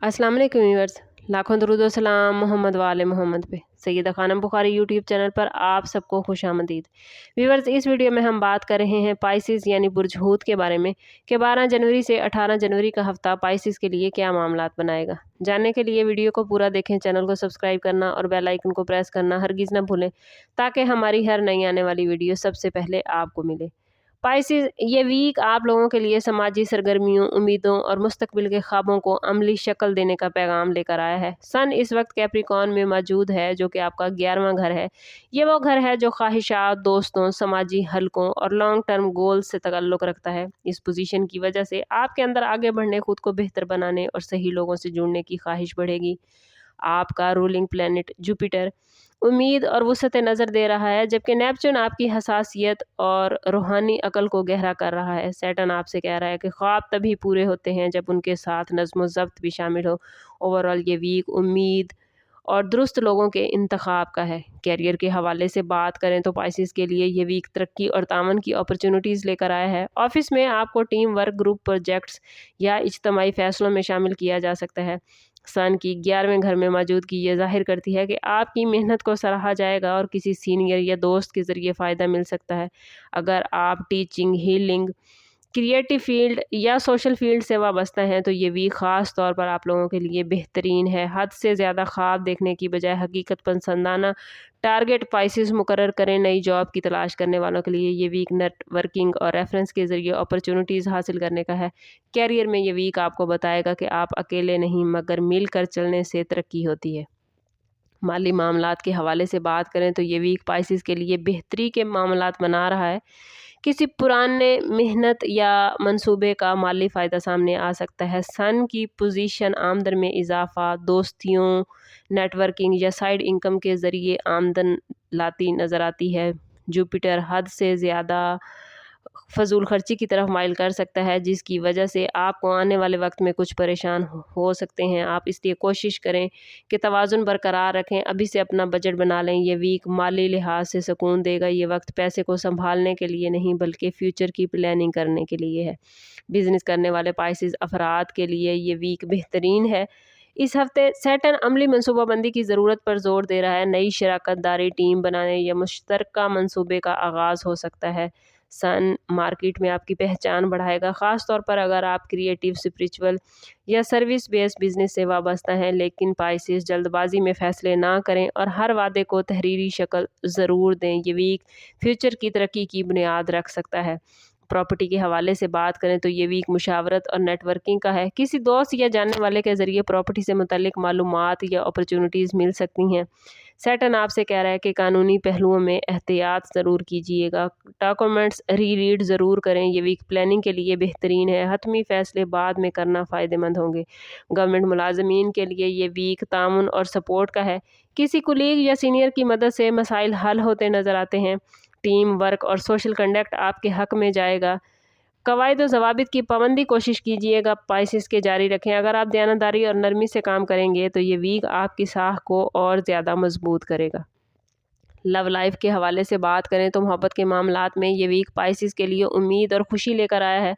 अस्सलाम वालेकुम व्यूअर्स, लाखों दरूद व सलाम मोहम्मद वाले मोहम्मद पे। सैयदा खानम बुखारी यूट्यूब चैनल पर आप सबको खुशामदीद। व्यूअर्स, इस वीडियो में हम बात कर रहे हैं पाइसिस यानी बुर्ज हूत के बारे में कि 12 जनवरी से 18 जनवरी का हफ्ता पाइसिस के लिए क्या मामलात बनाएगा। जानने के लिए वीडियो को पूरा देखें, चैनल को सब्सक्राइब करना और बेल आइकन को प्रेस करना हरगिज़ न भूलें ताकि हमारी हर नई आने वाली वीडियो सबसे पहले आपको मिले। पाइसिस, ये वीक आप लोगों के लिए समाजी सरगर्मियों, उम्मीदों और मुस्तकबिल के ख्वाबों को अमली शक्ल देने का पैगाम लेकर आया है। सन इस वक्त कैप्रिकॉर्न में मौजूद है, जो कि आपका 11वां घर है। ये वो घर है जो ख्वाहिशात, दोस्तों, समाजी हलकों और लॉन्ग टर्म गोल्स से ताल्लुक़ रखता है। इस पोजीशन की वजह से आपके अंदर आगे बढ़ने, खुद को बेहतर बनाने और सही लोगों से जुड़ने की ख्वाहिश बढ़ेगी। आपका रूलिंग प्लैनेट जुपिटर उम्मीद और वुसअत नज़र दे रहा है, जबकि नेपच्यून आपकी हसासियत और रूहानी अकल को गहरा कर रहा है। सैटर्न आपसे कह रहा है कि ख्वाब तभी पूरे होते हैं जब उनके साथ नज़्म ज़ब्त भी शामिल हो। ओवरऑल ये वीक उम्मीद और दुरुस्त लोगों के इंतखाब का है। कैरियर के हवाले से बात करें तो पाइसिस के लिए ये वीक तरक्की और तामन की अपॉर्चुनिटीज़ लेकर आया है। ऑफिस में आपको टीम वर्क, ग्रुप प्रोजेक्ट्स या इज्तमाही फ़ैसलों में शामिल किया जा सकता है। सन की 11वें घर में मौजूदगी ये ज़ाहिर करती है कि आपकी मेहनत को सराहा जाएगा और किसी सीनियर या दोस्त के ज़रिए फ़ायदा मिल सकता है। अगर आप टीचिंग, हीलिंग, क्रिएटिव फील्ड या सोशल फील्ड से वाबस्ता हैं तो ये वीक ख़ास तौर पर आप लोगों के लिए बेहतरीन है। हद से ज़्यादा ख्वाब देखने की बजाय हकीकत पसंदाना टारगेट पाइसिस मुकर्रर करें। नई जॉब की तलाश करने वालों के लिए ये वीक नेटवर्किंग और रेफरेंस के ज़रिए अपॉर्चुनिटीज़ हासिल करने का है। कैरियर में ये वीक आपको बताएगा कि आप अकेले नहीं मगर मिलकर चलने से तरक्की होती है। माली मामलात के हवाले से बात करें तो ये वीक पाइसिस के लिए बेहतरी के मामलात बना रहा है। किसी पुराने मेहनत या मंसूबे का माली फ़ायदा सामने आ सकता है। सन की पोजीशन आमदन में इजाफा, दोस्तियों, नेटवर्किंग या साइड इनकम के ज़रिए आमदन लाती नज़र आती है। जुपिटर हद से ज़्यादा फजूल खर्ची की तरफ माइल कर सकता है, जिसकी वजह से आपको आने वाले वक्त में कुछ परेशान हो सकते हैं। आप इसलिए कोशिश करें कि तवाज़ुन बरकरार रखें। अभी से अपना बजट बना लें। ये वीक माली लिहाज से सुकून देगा। ये वक्त पैसे को संभालने के लिए नहीं बल्कि फ्यूचर की प्लानिंग करने के लिए है। बिजनेस करने वाले पाइसिस अफराद के लिए ये वीक बेहतरीन है। इस हफ्ते सैटर्न अमली मनसूबाबंदी की ज़रूरत पर जोर दे रहा है। नई शराकत दारी, टीम बनाने या मुश्तरका मनसूबे का आगाज़ हो सकता है। सन मार्केट में आपकी पहचान बढ़ाएगा, ख़ास तौर पर अगर आप क्रिएटिव, स्पिरिचुअल या सर्विस बेस्ड बिजनेस से वाबस्ता हैं। लेकिन पाइसिस, जल्दबाजी में फ़ैसले ना करें और हर वादे को तहरीरी शक्ल ज़रूर दें। ये वीक फ्यूचर की तरक्की की बुनियाद रख सकता है। प्रॉपर्टी के हवाले से बात करें तो ये वीक मुशावरत और नेटवर्किंग का है। किसी दोस्त या जानने वाले के ज़रिए प्रॉपर्टी से मुतल्लिक मालूमात या अपॉर्चुनिटीज़ मिल सकती हैं। सैटर्न आपसे कह रहा है कि कानूनी पहलुओं में एहतियात ज़रूर कीजिएगा। डॉक्यूमेंट्स रीड ज़रूर करें। ये वीक प्लानिंग के लिए बेहतरीन है। हतमी फ़ैसले बाद में करना फ़ायदेमंद होंगे। गवर्नमेंट मुलाजमीन के लिए ये वीक तामुन और सपोर्ट का है। किसी कुलीग या सीनियर की मदद से मसाइल हल होते नज़र आते हैं। टीम वर्क और सोशल कंडक्ट आपके हक़ में जाएगा। कवायद व ज़वाबित की पाबंदी कोशिश कीजिएगा पाइसिस के जारी रखें। अगर आप दयानतदारी और नरमी से काम करेंगे तो ये वीक आपकी साख को और ज़्यादा मजबूत करेगा। लव लाइफ के हवाले से बात करें तो मोहब्बत के मामलात में ये वीक पाइसिस के लिए उम्मीद और खुशी लेकर आया है।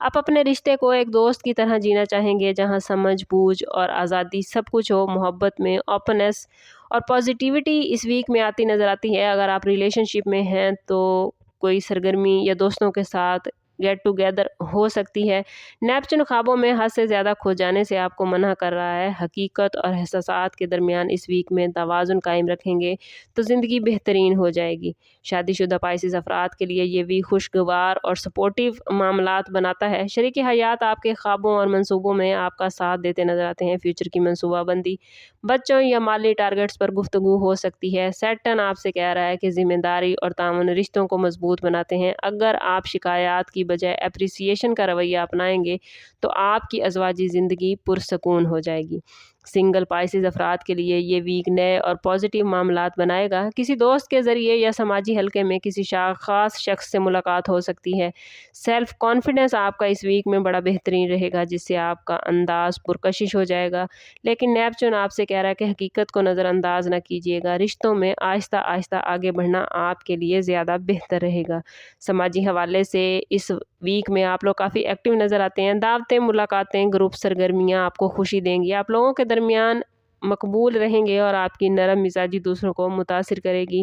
आप अपने रिश्ते को एक दोस्त की तरह जीना चाहेंगे, जहां समझ बूझ और आज़ादी सब कुछ हो। मोहब्बत में ओपननेस और पॉजिटिविटी इस वीक में आती नज़र आती है। अगर आप रिलेशनशिप में हैं तो कोई सरगर्मी या दोस्तों के साथ गेट टुगेदर हो सकती है। नेपच्यून ख्वाबों में हद से ज़्यादा खो जाने से आपको मना कर रहा है। हकीकत और एहसासात के दरमियान इस वीक में तवाज़ुन कायम रखेंगे तो ज़िंदगी बेहतरीन हो जाएगी। शादीशुदा पाइसिस अफराद के लिए ये वीक खुशगवार और सपोर्टिव मामलात बनाता है। शरीक हयात आपके ख्वाबों और मंसूबों में आपका साथ देते नज़र आते हैं। फ्यूचर की मनसूबाबंदी, बच्चों या माली टारगेट्स पर गुफ्तगू हो सकती है। सैटर्न आपसे कह रहा है कि ज़िम्मेदारी और तामुन रिश्तों को मजबूत बनाते हैं। अगर आप शिकायत की बजाय एप्रिसिएशन का रवैया अपनाएंगे तो आपकी अज़वाजी ज़िंदगी पुरसकून हो जाएगी। सिंगल पाइसिस अफराद के लिए ये वीक नए और पॉजिटिव मामलात बनाएगा। किसी दोस्त के ज़रिए या समाजी हलके में किसी ख़ास शख्स से मुलाकात हो सकती है। सेल्फ कॉन्फिडेंस आपका इस वीक में बड़ा बेहतरीन रहेगा, जिससे आपका अंदाज़ पुरकशिश हो जाएगा। लेकिन नेपच्यून आपसे कह रहा है कि हकीकत को नज़रअंदाज न कीजिएगा। रिश्तों में आहिस्ता आहिस्ता आगे बढ़ना आपके लिए ज़्यादा बेहतर रहेगा। समाजी हवाले से इस ویک میں آپ لوگ کافی ایکٹیو نظر آتے ہیں. دعوتیں، ملاقاتیں، گروپ سرگرمیاں آپ کو خوشی دیں گی. آپ لوگوں کے درمیان مقبول رہیں گے اور آپ کی نرم مزاجی دوسروں کو متاثر کرے گی.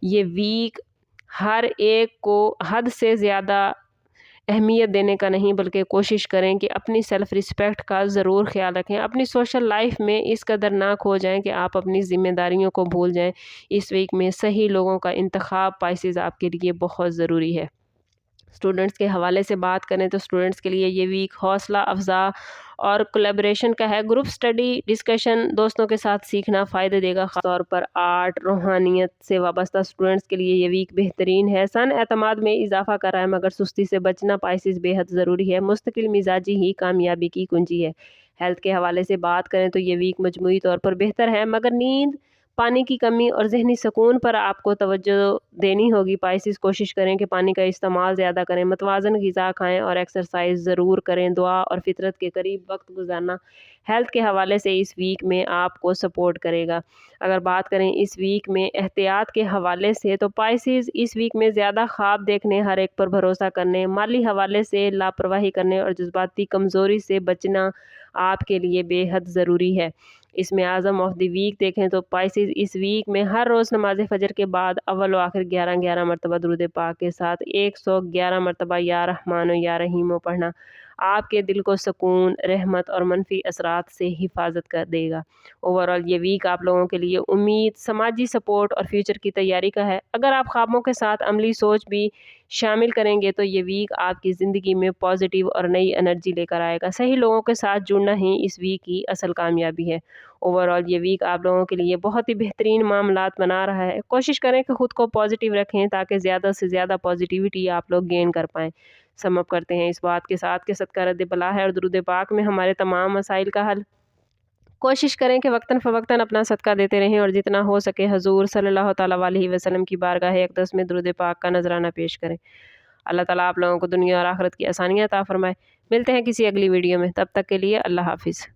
یہ ویک ہر ایک کو حد سے زیادہ اہمیت دینے کا نہیں، بلکہ کوشش کریں کہ اپنی سیلف رسپیکٹ کا ضرور خیال رکھیں. اپنی سوشل لائف میں اس قدر نہ کھو جائیں کہ آپ اپنی ذمہ داریوں کو بھول جائیں. اس ویک میں صحیح لوگوں کا انتخاب پائسیز آپ کے لیے بہت ضروری ہے. اسٹوڈنٹس کے حوالے سے بات کریں تو اسٹوڈنٹس کے لیے یہ ویک حوصلہ افزا اور کولیبریشن کا ہے. گروپ اسٹڈی، ڈسکشن، دوستوں کے ساتھ سیکھنا فائدہ دے گا. خاص طور پر آرٹ، روحانیت سے وابستہ اسٹوڈنٹس کے لیے یہ ویک بہترین ہے. سن اعتماد میں اضافہ کر رہا ہے، مگر سستی سے بچنا پائسیز بے حد ضروری ہے. مستقل مزاجی ہی کامیابی کی کنجی ہے. ہیلتھ کے حوالے سے بات کریں تو یہ ویک مجموعی طور پر بہتر ہے، مگر نیند، پانی کی کمی اور ذہنی سکون پر آپ کو توجہ دینی ہوگی. پائسیز کوشش کریں کہ پانی کا استعمال زیادہ کریں، متوازن غذا کھائیں اور ایکسرسائز ضرور کریں. دعا اور فطرت کے قریب وقت گزارنا ہیلتھ کے حوالے سے اس ویک میں آپ کو سپورٹ کرے گا. اگر بات کریں اس ویک میں احتیاط کے حوالے سے تو پائسیز اس ویک میں زیادہ خواب دیکھنے، ہر ایک پر بھروسہ کرنے، مالی حوالے سے لاپرواہی کرنے اور جذباتی کمزوری سے بچنا آپ کے لیے بے حد ضروری ہے. اس میں اعظم آف دی ویک دیکھیں تو پائسیز اس ویک میں ہر روز نماز فجر کے بعد اول و آخر 11 مرتبہ درود پاک کے ساتھ 111 مرتبہ یا رحمان و یا رحیم پڑھنا آپ کے دل کو سکون، رحمت اور منفی اثرات سے حفاظت کر دے گا. اوورآل یہ ویک آپ لوگوں کے لیے امید، سماجی سپورٹ اور فیوچر کی تیاری کا ہے. اگر آپ خوابوں کے ساتھ عملی سوچ بھی شامل کریں گے تو یہ ویک آپ کی زندگی میں پازیٹیو اور نئی انرجی لے کر آئے گا. صحیح لوگوں کے ساتھ جڑنا ہی اس ویک کی اصل کامیابی ہے. اوورآل یہ ویک آپ لوگوں کے لیے بہت ہی بہترین معاملات بنا رہا ہے. کوشش کریں کہ خود کو پازیٹیو رکھیں تاکہ زیادہ سے زیادہ پازیٹیوٹی آپ لوگ گین کر پائیں. سم اپ کرتے ہیں اس بات کے ساتھ کہ صدقہ رد بلا ہے اور درود پاک میں ہمارے تمام مسائل کا حل. کوشش کریں کہ وقتاً فوقتاً اپنا صدقہ دیتے رہیں اور جتنا ہو سکے حضور صلی اللہ تعالیٰ علیہ وسلم کی بارگاہ اقدس میں درود پاک کا نذرانہ پیش کریں. اللہ تعالیٰ آپ لوگوں کو دنیا اور آخرت کی آسانیاں عطا فرمائے. ملتے ہیں کسی اگلی ویڈیو میں، تب تک کے لیے اللہ حافظ.